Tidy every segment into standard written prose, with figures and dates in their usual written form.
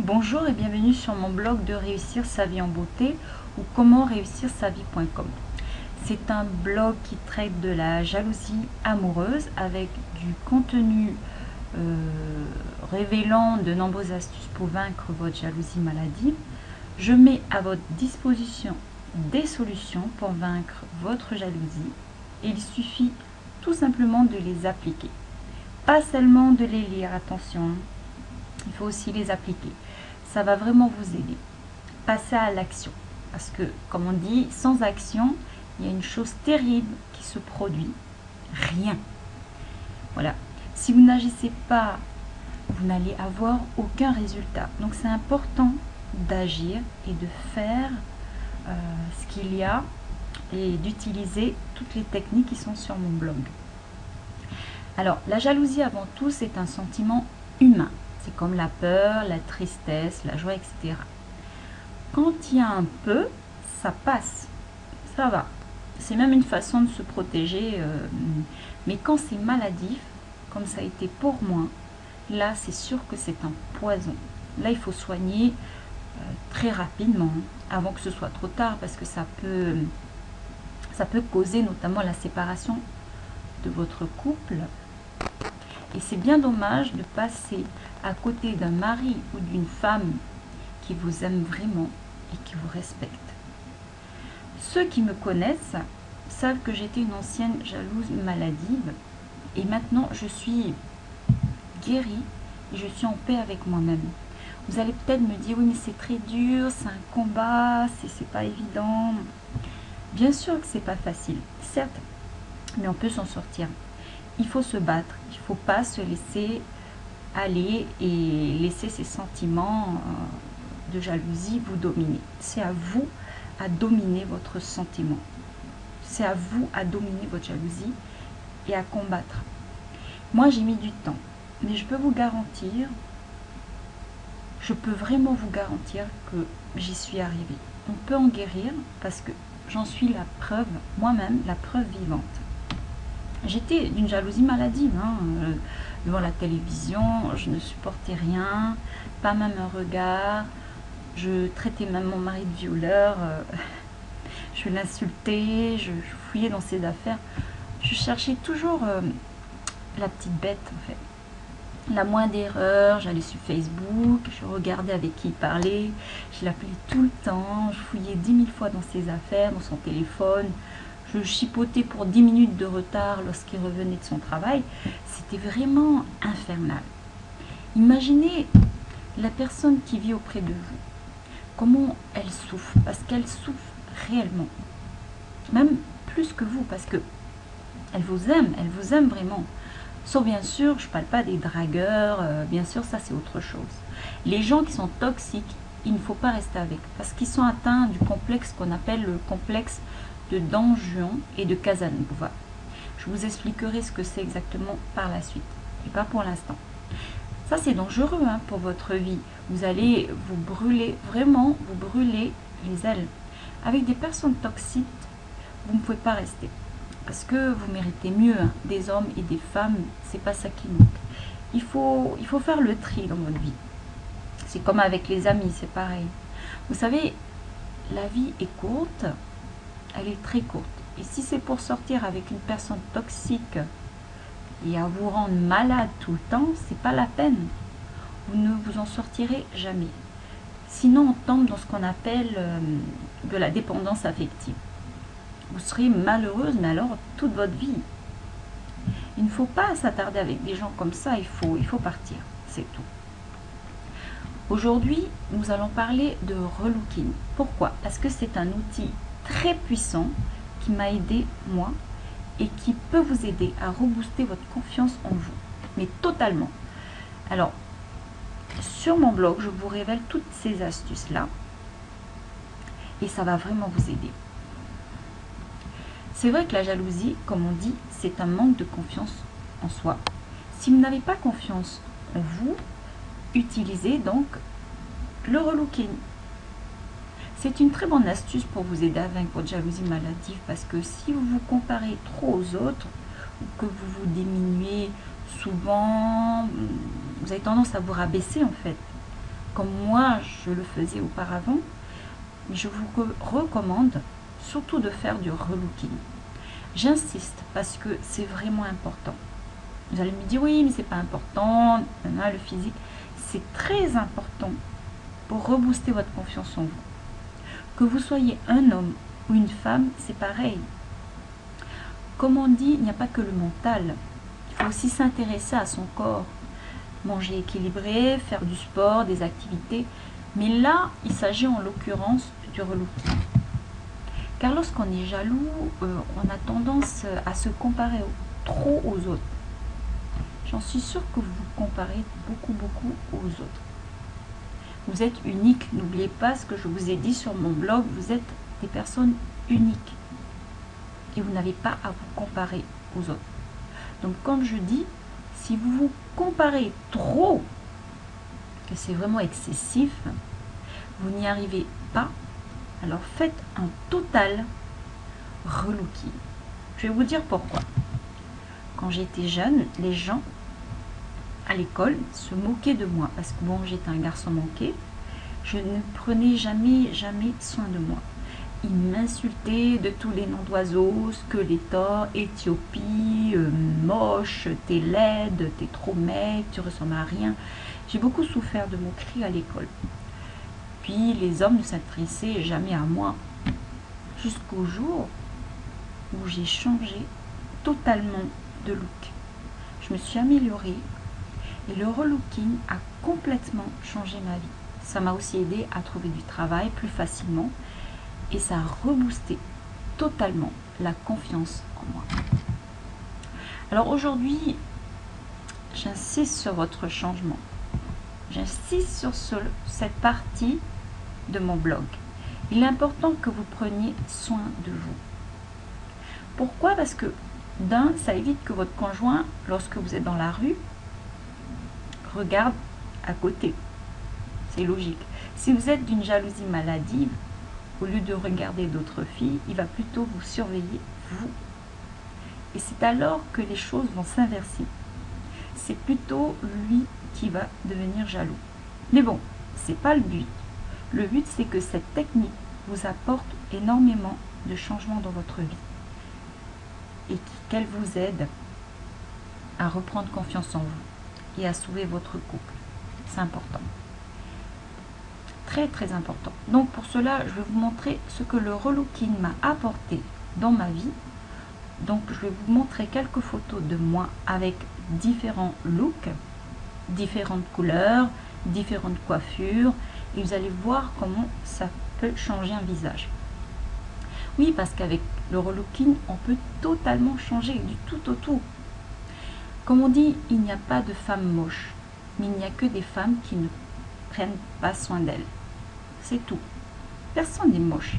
Bonjour et bienvenue sur mon blog de réussir sa vie en beauté ou comment réussir sa vie.com. C'est un blog qui traite de la jalousie amoureuse avec du contenu révélant de nombreuses astuces pour vaincre votre jalousie maladive. Je mets à votre disposition des solutions pour vaincre votre jalousie et il suffit tout simplement de les appliquer. Pas seulement de les lire, attention, il faut aussi les appliquer. Ça va vraiment vous aider. Passez à l'action. Parce que, comme on dit, sans action, il y a une chose terrible qui se produit. Rien. Voilà. Si vous n'agissez pas, vous n'allez avoir aucun résultat. Donc c'est important d'agir et de faire ce qu'il y a et d'utiliser toutes les techniques qui sont sur mon blog. Alors, la jalousie avant tout, c'est un sentiment humain. C'est comme la peur, la tristesse, la joie, etc. Quand il y a un peu, ça passe, ça va. C'est même une façon de se protéger. Mais quand c'est maladif, comme ça a été pour moi, là c'est sûr que c'est un poison. Là il faut soigner très rapidement, avant que ce soit trop tard, parce que ça peut causer notamment la séparation de votre couple. Et c'est bien dommage de passer à côté d'un mari ou d'une femme qui vous aime vraiment et qui vous respecte. Ceux qui me connaissent savent que j'étais une ancienne jalouse maladive et maintenant je suis guérie et je suis en paix avec moi-même. Vous allez peut-être me dire, oui mais c'est très dur, c'est un combat, c'est pas évident. Bien sûr que c'est pas facile, certes, mais on peut s'en sortir. Il faut se battre, il ne faut pas se laisser aller et laisser ces sentiments de jalousie vous dominer. C'est à vous à dominer votre sentiment. C'est à vous à dominer votre jalousie et à combattre. Moi, j'ai mis du temps, mais je peux vous garantir, je peux vraiment vous garantir que j'y suis arrivée. On peut en guérir parce que j'en suis la preuve, moi-même, la preuve vivante. J'étais d'une jalousie maladive, devant la télévision, je ne supportais rien, pas même un regard, je traitais même mon mari de violeur, je l'insultais, je fouillais dans ses affaires, je cherchais toujours la petite bête en fait. La moindre erreur, j'allais sur Facebook, je regardais avec qui il parlait, je l'appelais tout le temps, je fouillais 10 000 fois dans ses affaires, dans son téléphone. Je chipotais pour 10 minutes de retard lorsqu'il revenait de son travail. C'était vraiment infernal. Imaginez la personne qui vit auprès de vous. Comment elle souffre. Parce qu'elle souffre réellement. Même plus que vous. Parce que elle vous aime vraiment. Sauf bien sûr, je ne parle pas des dragueurs. Bien sûr, ça c'est autre chose. Les gens qui sont toxiques, il ne faut pas rester avec. Parce qu'ils sont atteints du complexe qu'on appelle le complexe de Don Juan et de Casanova. Je vous expliquerai ce que c'est exactement par la suite, et pas pour l'instant. Ça c'est dangereux pour votre vie. Vous allez vous brûler, vraiment vous brûler les ailes. Avec des personnes toxiques, vous ne pouvez pas rester. Parce que vous méritez mieux, des hommes et des femmes, c'est pas ça qui manque. Il faut faire le tri dans votre vie. C'est comme avec les amis, c'est pareil. Vous savez, la vie est courte. Elle est très courte. Et si c'est pour sortir avec une personne toxique et à vous rendre malade tout le temps, c'est pas la peine. Vous ne vous en sortirez jamais. Sinon, on tombe dans ce qu'on appelle de la dépendance affective. Vous serez malheureuse, mais alors toute votre vie. Il ne faut pas s'attarder avec des gens comme ça, il faut partir, c'est tout. Aujourd'hui, nous allons parler de relooking. Pourquoi? Parce que c'est un outil très puissant qui m'a aidé moi et qui peut vous aider à rebooster votre confiance en vous, mais totalement. Alors sur mon blog je vous révèle toutes ces astuces là et ça va vraiment vous aider. C'est vrai que la jalousie, comme on dit, c'est un manque de confiance en soi. Si vous n'avez pas confiance en vous, utilisez donc le relooking. C'est une très bonne astuce pour vous aider à vaincre votre jalousie maladive parce que si vous vous comparez trop aux autres ou que vous vous diminuez souvent, vous avez tendance à vous rabaisser en fait. comme moi je le faisais auparavant, je vous recommande surtout de faire du relooking. J'insiste parce que c'est vraiment important. Vous allez me dire oui mais c'est pas important, le physique. C'est très important pour rebooster votre confiance en vous. Que vous soyez un homme ou une femme, c'est pareil. Comme on dit, il n'y a pas que le mental. Il faut aussi s'intéresser à son corps. Manger équilibré, faire du sport, des activités. Mais là, il s'agit en l'occurrence du relooking. Car lorsqu'on est jaloux, on a tendance à se comparer trop aux autres. J'en suis sûre que vous vous comparez beaucoup aux autres. Vous êtes unique. N'oubliez pas ce que je vous ai dit sur mon blog. Vous êtes des personnes uniques. Et vous n'avez pas à vous comparer aux autres. Donc comme je dis, si vous vous comparez trop, que c'est vraiment excessif, vous n'y arrivez pas, alors faites un total relooking. Je vais vous dire pourquoi. Quand j'étais jeune, les gens à l'école se moquaient de moi parce que bon, j'étais un garçon manqué. Je ne prenais jamais soin de moi. Ils m'insultaient de tous les noms d'oiseaux, Skeletor, Éthiopie, moche, t'es laide, t'es trop maigre, tu ressembles à rien. J'ai beaucoup souffert de moqueries à l'école. Puis les hommes ne s'intéressaient jamais à moi. Jusqu'au jour où j'ai changé totalement de look. Je me suis améliorée et le relooking a complètement changé ma vie. Ça m'a aussi aidé à trouver du travail plus facilement et ça a reboosté totalement la confiance en moi. Alors aujourd'hui, j'insiste sur votre changement. J'insiste sur cette partie de mon blog. Il est important que vous preniez soin de vous. Pourquoi? Parce que d'un, ça évite que votre conjoint, lorsque vous êtes dans la rue, regarde à côté. C'est logique. Si vous êtes d'une jalousie maladive, au lieu de regarder d'autres filles, il va plutôt vous surveiller, vous. Et c'est alors que les choses vont s'inverser. C'est plutôt lui qui va devenir jaloux. Mais bon, c'est pas le but. Le but, c'est que cette technique vous apporte énormément de changements dans votre vie et qu'elle vous aide à reprendre confiance en vous et à sauver votre couple. C'est important. Très important. Donc pour cela, je vais vous montrer ce que le relooking m'a apporté dans ma vie. Donc je vais vous montrer quelques photos de moi avec différents looks, différentes couleurs, différentes coiffures, et vous allez voir comment ça peut changer un visage. Oui, parce qu'avec le relooking, on peut totalement changer du tout au tout. Comme on dit, il n'y a pas de femmes moches, mais il n'y a que des femmes qui ne prennent pas soin d'elles. C'est tout. Personne n'est moche.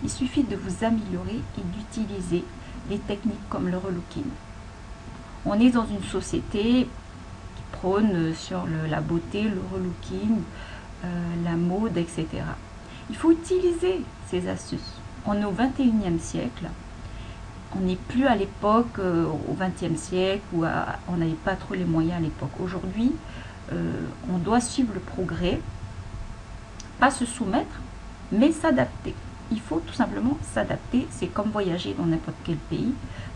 Il suffit de vous améliorer et d'utiliser des techniques comme le relooking. On est dans une société qui prône sur la beauté, le relooking, la mode, etc. Il faut utiliser ces astuces. On est au 21e siècle. On n'est plus à l'époque, au 20e siècle, où on n'avait pas trop les moyens à l'époque. Aujourd'hui, on doit suivre le progrès, pas se soumettre, mais s'adapter. Il faut tout simplement s'adapter. C'est comme voyager dans n'importe quel pays.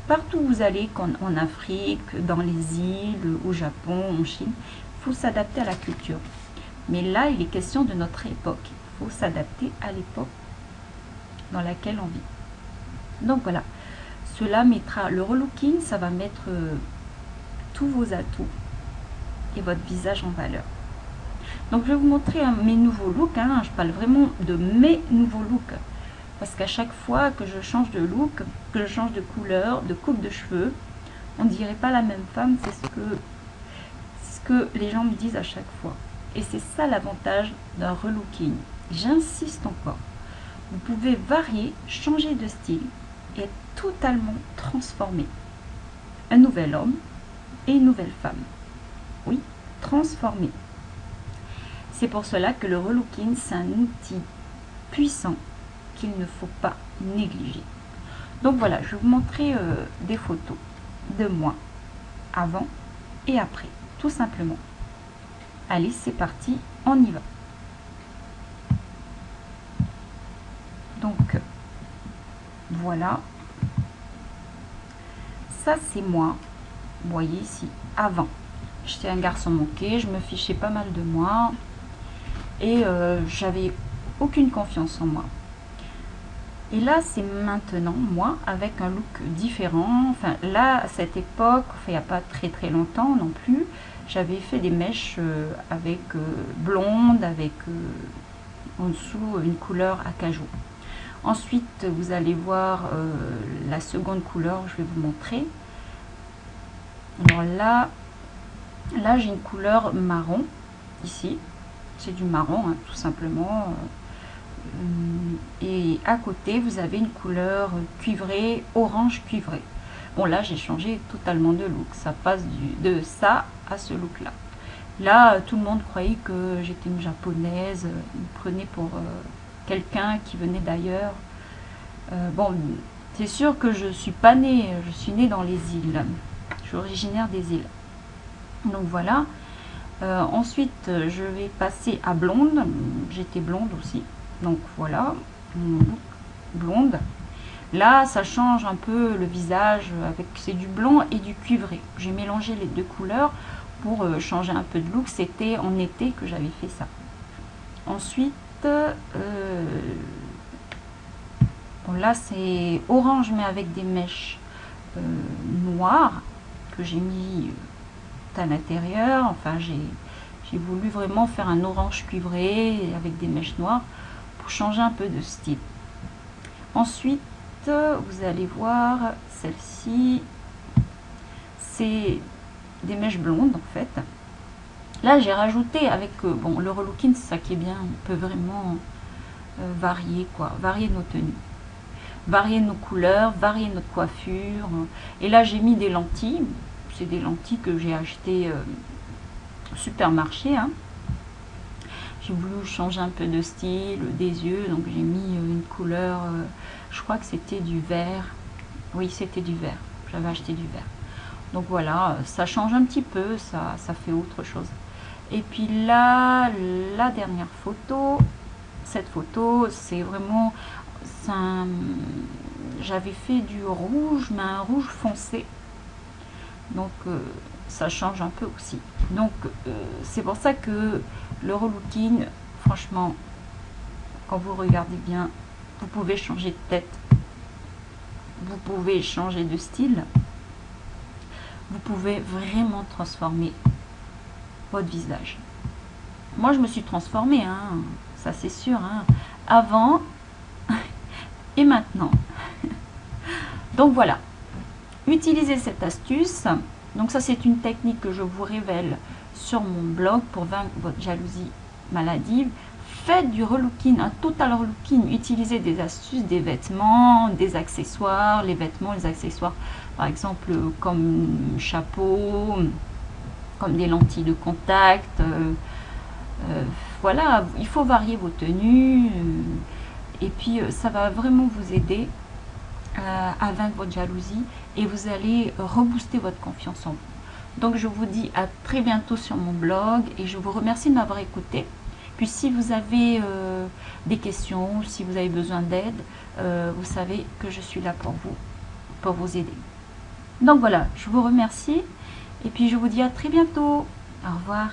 Partout où vous allez, en Afrique, dans les îles, au Japon, en Chine, il faut s'adapter à la culture. Mais là, il est question de notre époque. Il faut s'adapter à l'époque dans laquelle on vit. Donc voilà, cela mettra, le relooking, ça va mettre tous vos atouts et votre visage en valeur. Donc je vais vous montrer mes nouveaux looks, je parle vraiment de mes nouveaux looks. Parce qu'à chaque fois que je change de look, que je change de couleur, de coupe de cheveux, on ne dirait pas la même femme, c'est ce que les gens me disent à chaque fois. Et c'est ça l'avantage d'un relooking. J'insiste encore. Vous pouvez varier, changer de style et être totalement transformé. Un nouvel homme et une nouvelle femme. Oui, transformé. C'est pour cela que le relooking, c'est un outil puissant qu'il ne faut pas négliger. Donc voilà, je vais vous montrer des photos de moi avant et après, tout simplement. Allez, c'est parti, on y va. Donc voilà, ça c'est moi. Vous voyez ici, avant, j'étais un garçon manqué, je me fichais pas mal de moi et j'avais aucune confiance en moi. Et là, c'est maintenant, moi, avec un look différent. Enfin, là, à cette époque, enfin, il n'y a pas très très longtemps non plus, j'avais fait des mèches avec blonde, avec en dessous une couleur acajou. Ensuite, vous allez voir la seconde couleur, je vais vous montrer. Alors là j'ai une couleur marron, ici. C'est du marron, hein, tout simplement. Et à côté, vous avez une couleur cuivrée, orange cuivré. Bon, là, j'ai changé totalement de look. Ça passe de ça à ce look-là. Là, tout le monde croyait que j'étais une japonaise. Ils me prenaient pour quelqu'un qui venait d'ailleurs. Bon, c'est sûr que je suis pas née. Je suis née dans les îles. Je suis originaire des îles. Donc voilà. Ensuite, je vais passer à blonde. J'étais blonde aussi. Donc voilà, blonde. Là, ça change un peu le visage, avec c'est du blanc et du cuivré. J'ai mélangé les deux couleurs pour changer un peu de look. C'était en été que j'avais fait ça. Ensuite, bon, là c'est orange mais avec des mèches noires que j'ai mis à l'intérieur. Enfin, j'ai voulu vraiment faire un orange cuivré avec des mèches noires pour changer un peu de style. Ensuite, vous allez voir celle-ci, c'est des mèches blondes en fait. Là, j'ai rajouté avec bon, le relooking, c'est ça qui est bien, on peut vraiment varier quoi, varier nos tenues, varier nos couleurs, varier notre coiffure. Et là, j'ai mis des lentilles. C'est des lentilles que j'ai achetées au supermarché. Hein. J'ai voulu changer un peu de style, des yeux, donc j'ai mis une couleur, je crois que c'était du vert. Oui, c'était du vert. J'avais acheté du vert. Donc voilà, ça change un petit peu, ça fait autre chose. Et puis là, la dernière photo, cette photo, c'est vraiment, j'avais fait du rouge, mais un rouge foncé. Donc ça change un peu aussi. Donc c'est pour ça que le relooking, franchement, quand vous regardez bien, vous pouvez changer de tête, vous pouvez changer de style, vous pouvez vraiment transformer votre visage. Moi je me suis transformée, hein, ça c'est sûr, hein, avant et maintenant. Donc voilà. Utilisez cette astuce. Donc ça, c'est une technique que je vous révèle sur mon blog pour vaincre votre jalousie maladive. Faites du relooking, un total relooking. Utilisez des astuces, des vêtements, des accessoires. Les vêtements, les accessoires, par exemple, comme chapeau, comme des lentilles de contact. Voilà, il faut varier vos tenues. Et puis, ça va vraiment vous aider à vaincre votre jalousie et vous allez rebooster votre confiance en vous. Donc je vous dis à très bientôt sur mon blog et je vous remercie de m'avoir écouté. Puis si vous avez des questions, si vous avez besoin d'aide, vous savez que je suis là pour vous aider. Donc voilà, je vous remercie et puis je vous dis à très bientôt. Au revoir.